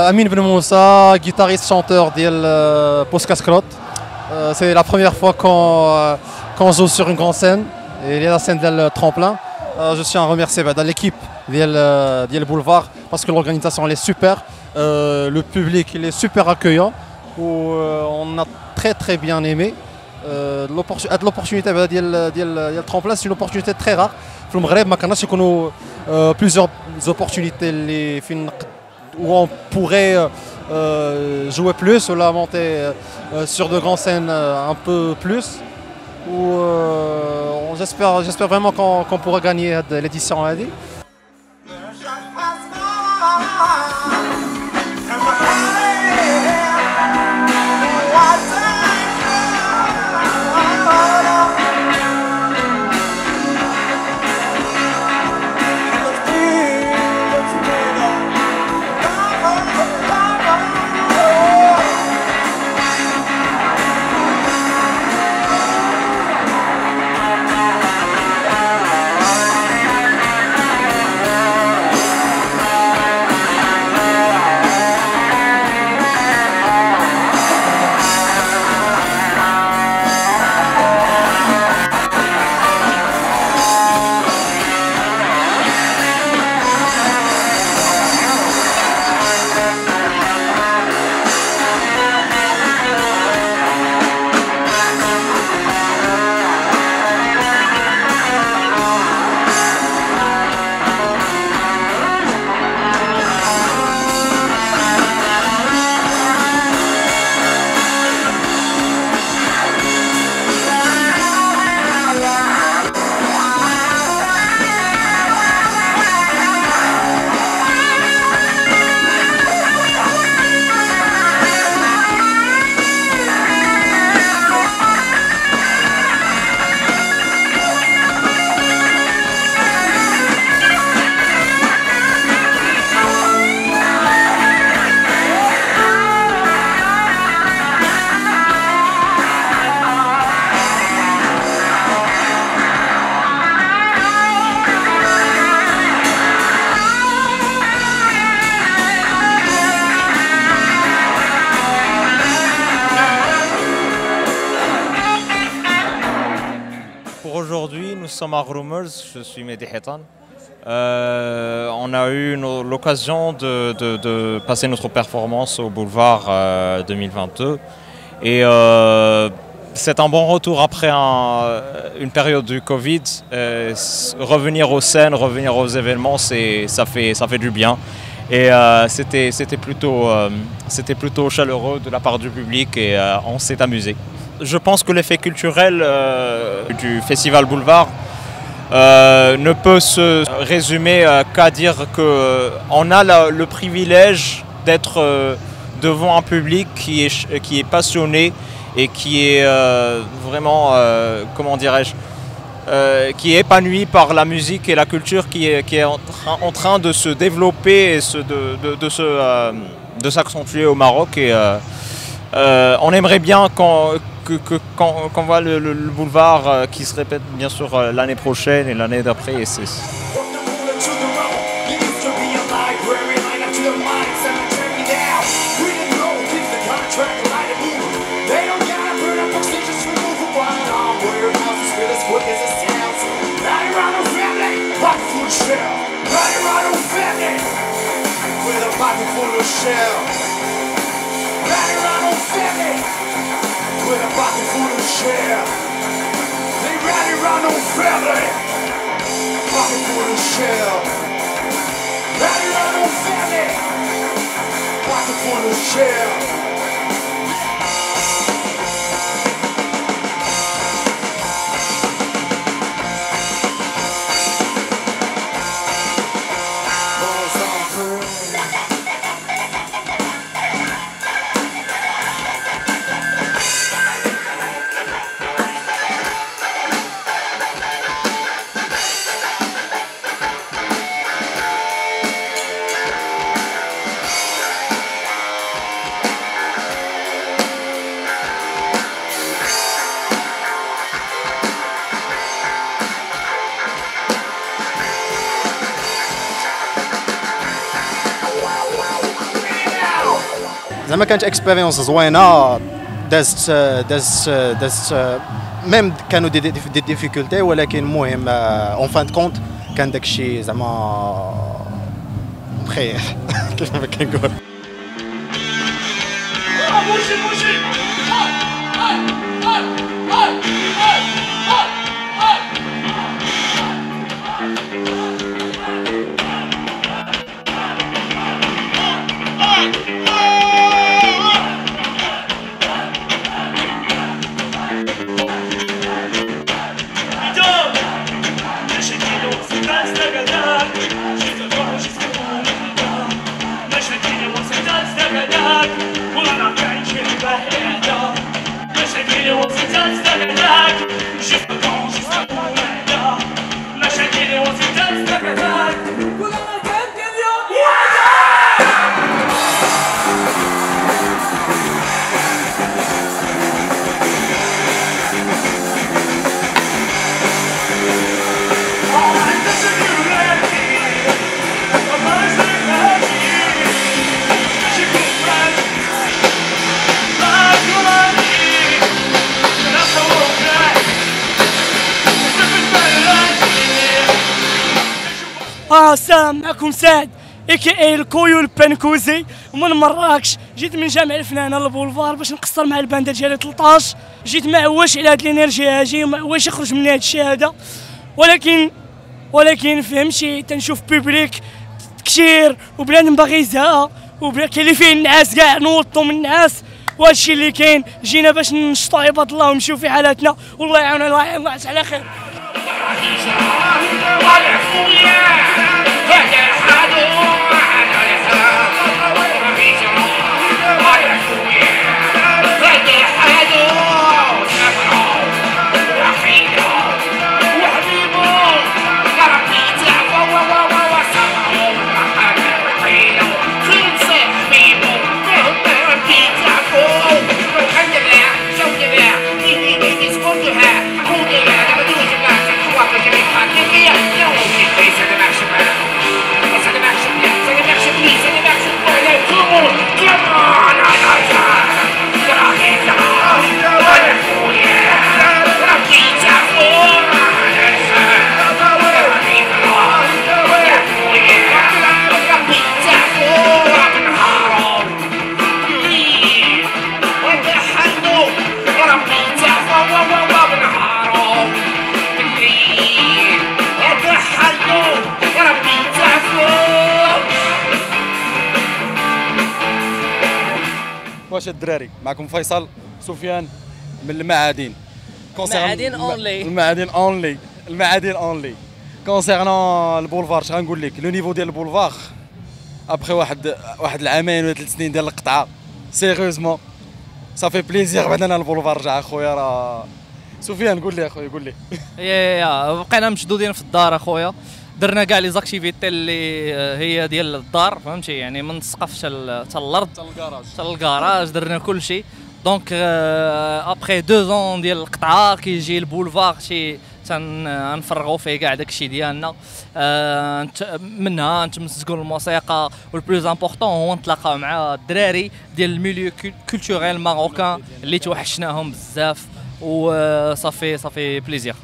Amin Ben Moussa, guitariste chanteur de Post Cascrotte. C'est la première fois qu'on joue sur une grande scène, et il y a la scène de tremplin. Je tiens à remercier l'équipe de Boulevard parce que l'organisation elle est super, le public il est super accueillant, on a très bien aimé. L'opportunité de tremplin c'est une opportunité très rare. Dans le Maghreb, il y a plusieurs opportunités où on pourrait jouer plus ou la monter sur de grandes scènes un peu plus. J'espère vraiment qu'on pourra gagner l'édition. Aujourd'hui, nous sommes à Rumors, je suis Mehdi Hitan. On a eu l'occasion de passer notre performance au Boulevard 2022 et c'est un bon retour après une période du Covid. Revenir aux scènes, revenir aux événements, ça fait du bien. Et c'était plutôt chaleureux de la part du public et on s'est amusé. Je pense que l'effet culturel du Festival Boulevard ne peut se résumer qu'à dire qu'on a le privilège d'être devant un public qui est passionné et qui est vraiment, comment dirais-je, qui est épanoui par la musique et la culture qui est en train de se développer et de s'accentuer au Maroc. Et on aimerait bien qu'on voit le boulevard qui se répète bien sûr l'année prochaine et l'année d'après. With a pocket full of share, they rally round on family. Pocket full of share, rally round on family. Pocket full of share. زعما كانت اكسبيريونس زوينه. دازت ميم كانوا دي ديفيكولتي، ولكن المهم اون فان كونت كان داكشي زعما بخير كيف ما كنقول. السلام معكم سعد اي الكويو البنكوزي ومن مراكش. جيت من جامع الفنانه البولفار باش نقصر مع الباندا ديالي 13. جيت معوش على هاد الانرجي هاجي ومعوش يخرج من هاد الشيء هذا، ولكن فهمتي تنشوف بيبليك كثير وبنادم باغي يزهق وكاين اللي فيه النعاس كاع نوضوا من النعاس، وهادشي اللي كاين. جينا باش نشطوا عباد الله ونمشيو في حالاتنا، والله يعاوننا الله يعاوننا على خير. واش الدراري معكم فيصل سفيان من المعادن. المعادن اونلي كونسيرنون البولفار. اش غنقول لك؟ لو نيفو ديال البولفار ابخي واحد العامين ولا 3 سنين ديال القطعه سيريوزمون صافي بليزير بعدنا البولفار رجع. اخويا راه سفيان قول لي اخويا قول لي. بقينا مشدودين في الدار اخويا، درنا كاع لي زاكتيفيتي اللي هي ديال الدار فهمتي، يعني من السقف حتى الارض حتى الكراج درنا كل شيء. دونك ابخي 2 زون ديال القطعه كيجي البولفار شي تنفرغوا فيه كاع داكشي ديالنا. منها نتمسكوا الموسيقى، والبلوز امبورطون هو نتلاقاو مع الدراري ديال الميليو كولتوريل ماروكان اللي توحشناهم بزاف، وصافي بليزير.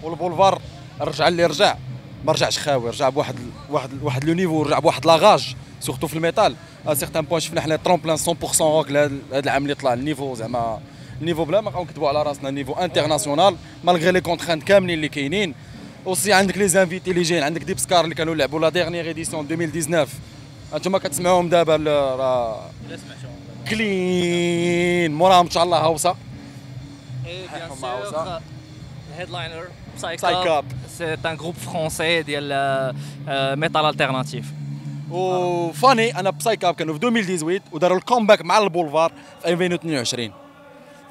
والبولفار رجع اللي رجع ما رجعش خاوي، رجع بواحد لو نيفو، رجع بواحد لاغاج سورتو في الميتال. ا سيغتان بوان شفنا حنا ترومبلان 100% روك هذا العام اللي طلع النيفو، زعما النيفو بلا ما نكذبوا على راسنا، نيفو انترناسيونال مالغري لي كونترانت كاملين اللي كاينين. اوسي عندك لي زانفيتي اللي جايين، عندك ديب سكار اللي كانوا لعبوا لا ديرنيير ايديسيون 2019 انتما كتسمعوهم دابا راه كلين موراهم ان شاء الله هاوسا. الهيدلاينر Psycap, c'est un groupe français ديال ميتال التيرناتيف. وفاني انا بسايكاب كانوا في 2018 وداروا الكومباك مع البولفار في 2022.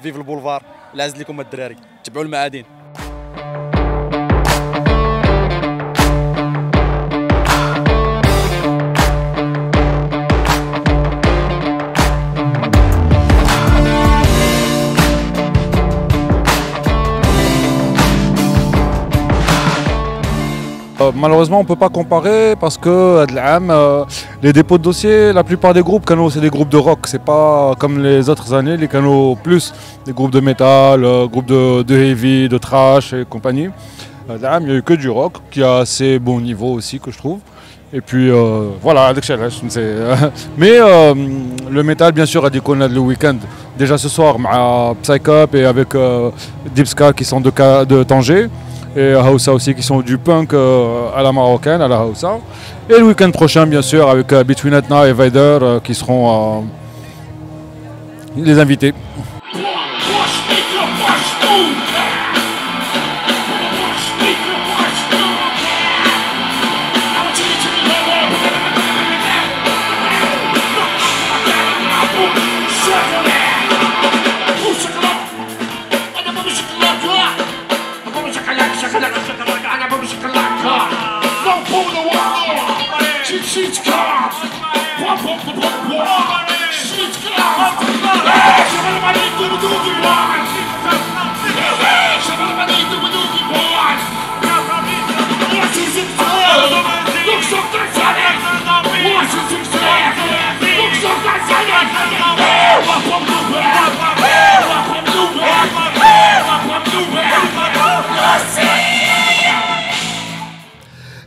فيف البولفار، العز لكم الدراري، تبعوا المعادن. Malheureusement, on ne peut pas comparer parce que les dépôts de dossiers, la plupart des groupes, c'est des groupes de rock. C'est pas comme les autres années, les canaux plus des groupes de métal, groupes de heavy, de thrash et compagnie. Il n'y a eu que du rock qui a assez bon niveau aussi, que je trouve. Et puis voilà, mais le métal, bien sûr, a dit qu'on a le week-end. Déjà ce soir, avec Psycup et avec Deep Ska qui sont de Tanger. Et Hausa aussi qui sont du punk à la marocaine, à la Hausa. Et le week-end prochain, bien sûr, avec Between Etna et Vader qui seront les invités.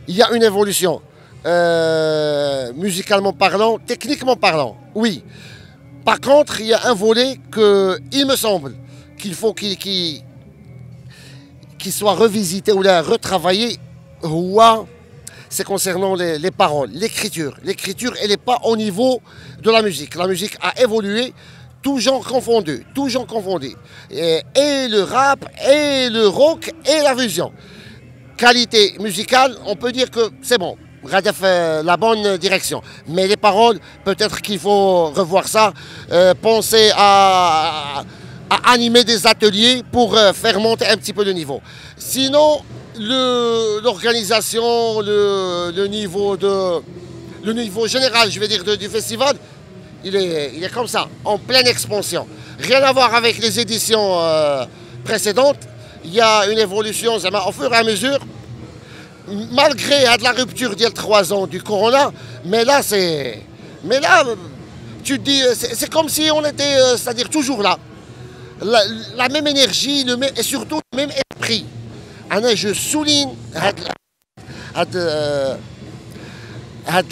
Il y a une évolution, musicalement parlant, techniquement parlant, oui. Par contre, il y a un volet que, il me semble, qu'il faut qu'il soit revisité ou retravaillé, c'est concernant les paroles, l'écriture. L'écriture, elle n'est pas au niveau de la musique. La musique a évolué, tout genre confondu, et le rap, et le rock, et la fusion. Qualité musicale, on peut dire que c'est bon, Radef la bonne direction. Mais les paroles, peut-être qu'il faut revoir ça, penser à animer des ateliers pour faire monter un petit peu le niveau. Sinon, l'organisation, le niveau général, je vais dire, du festival, il est comme ça, en pleine expansion. Rien à voir avec les éditions précédentes. Il y a une évolution au fur et à mesure, malgré la rupture d'il y a 3 ans du corona, mais là, tu te dis, c'est comme si on était, c'est-à-dire toujours là. La même énergie, et surtout le même esprit. Je souligne,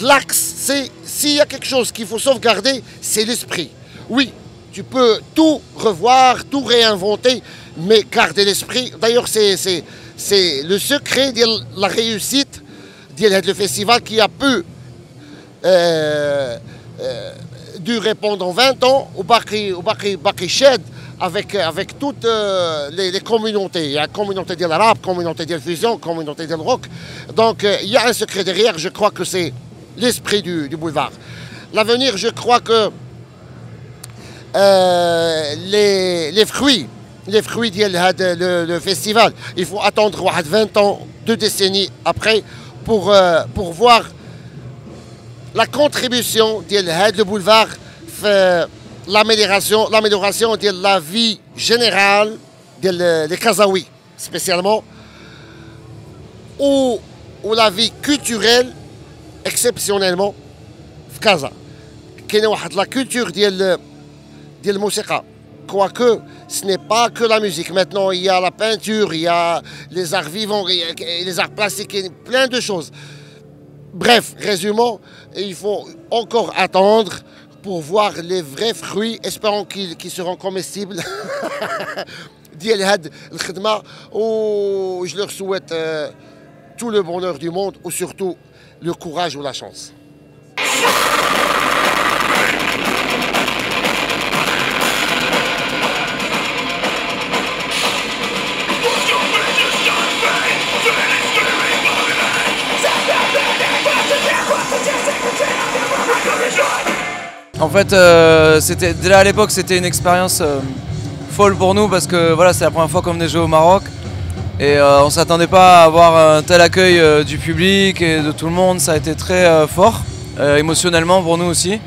l'axe, s'il y a quelque chose qu'il faut sauvegarder, c'est l'esprit. Oui, tu peux tout revoir, tout réinventer, mais garder l'esprit. D'ailleurs, c'est le secret de la réussite du festival qui a pu durer pendant 20 ans au Baki Shed avec toutes les communautés. Il y a la communauté de l'arabe, communauté de la fusion, communauté de rock. Donc il y a un secret derrière, je crois que c'est l'esprit du boulevard. L'avenir, je crois que les fruits le festival, il faut attendre 20 ans, 2 décennies après pour voir la contribution du boulevard fait l'amélioration de la vie générale des Kazaouis, spécialement, ou la vie culturelle, exceptionnellement, في كازا. كاينه واحد la culture ديال الموسيقى. Quoique, ce n'est pas que la musique. Maintenant, il y a la peinture, il y a les arts vivants, les arts plastiques, plein de choses. Bref, résumons, il faut encore attendre pour voir les vrais fruits, espérons qu'ils seront comestibles. Je leur souhaite tout le bonheur du monde, ou surtout le courage ou la chance. En fait, déjà à l'époque, c'était une expérience folle pour nous parce que voilà, c'est la première fois qu'on venait jouer au Maroc et on ne s'attendait pas à avoir un tel accueil du public et de tout le monde. Ça a été très fort, émotionnellement pour nous aussi.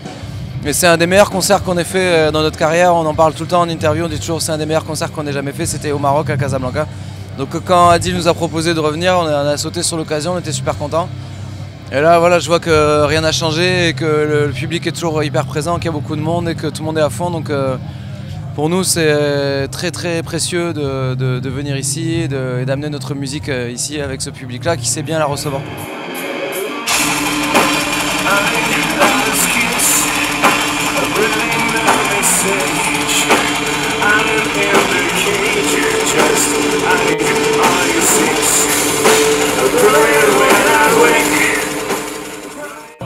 Mais c'est un des meilleurs concerts qu'on ait fait dans notre carrière. On en parle tout le temps en interview, on dit toujours c'est un des meilleurs concerts qu'on ait jamais fait. C'était au Maroc, à Casablanca. Donc quand Adil nous a proposé de revenir, on a sauté sur l'occasion, on était super contents. Et là voilà, je vois que rien n'a changé et que le public est toujours hyper présent, qu'il y a beaucoup de monde et que tout le monde est à fond. Donc pour nous c'est très très précieux de venir ici et d'amener notre musique ici avec ce public-là qui sait bien la recevoir.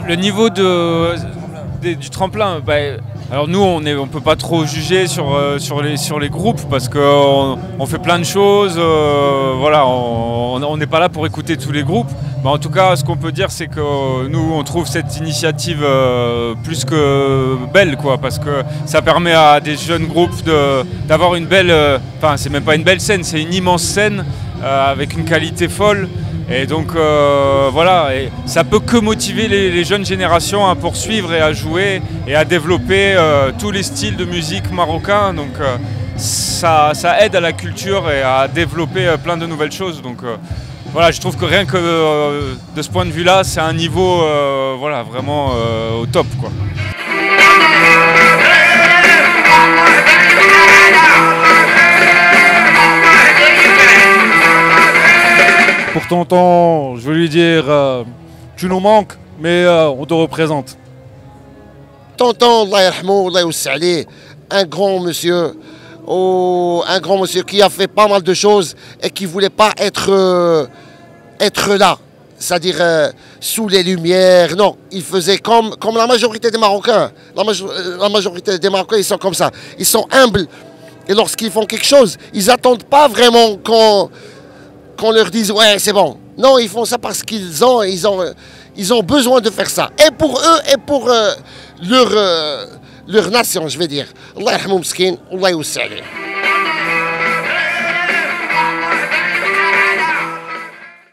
Le niveau du tremplin, alors nous on peut pas trop juger sur les groupes parce qu'on fait plein de choses, voilà, on n'est pas là pour écouter tous les groupes. En tout cas, ce qu'on peut dire, c'est que nous on trouve cette initiative plus que belle, quoi, parce que ça permet à des jeunes groupes d'avoir une belle, enfin c'est même pas une belle scène, c'est une immense scène avec une qualité folle. Et donc voilà, et ça peut que motiver les jeunes générations à poursuivre et à jouer et à développer tous les styles de musique marocains. Donc ça aide à la culture et à développer plein de nouvelles choses. Donc voilà, je trouve que rien que de ce point de vue-là, c'est un niveau voilà, vraiment au top, quoi. Pour tonton, je veux lui dire, tu nous manques, mais on te représente. Tonton, Allah yarhamou, Allah youssa alih, un grand monsieur qui a fait pas mal de choses et qui ne voulait pas être là, c'est-à-dire sous les lumières. Non, il faisait comme la majorité des Marocains. La majorité des Marocains, ils sont comme ça. Ils sont humbles. Et lorsqu'ils font quelque chose, ils n'attendent pas vraiment qu'on leur dise « ouais, c'est bon ». Non, ils font ça parce qu'ils ont besoin de faire ça. Et pour eux et pour leur nation, je vais dire. Allah yarhamou mskin, Allah youssa alih.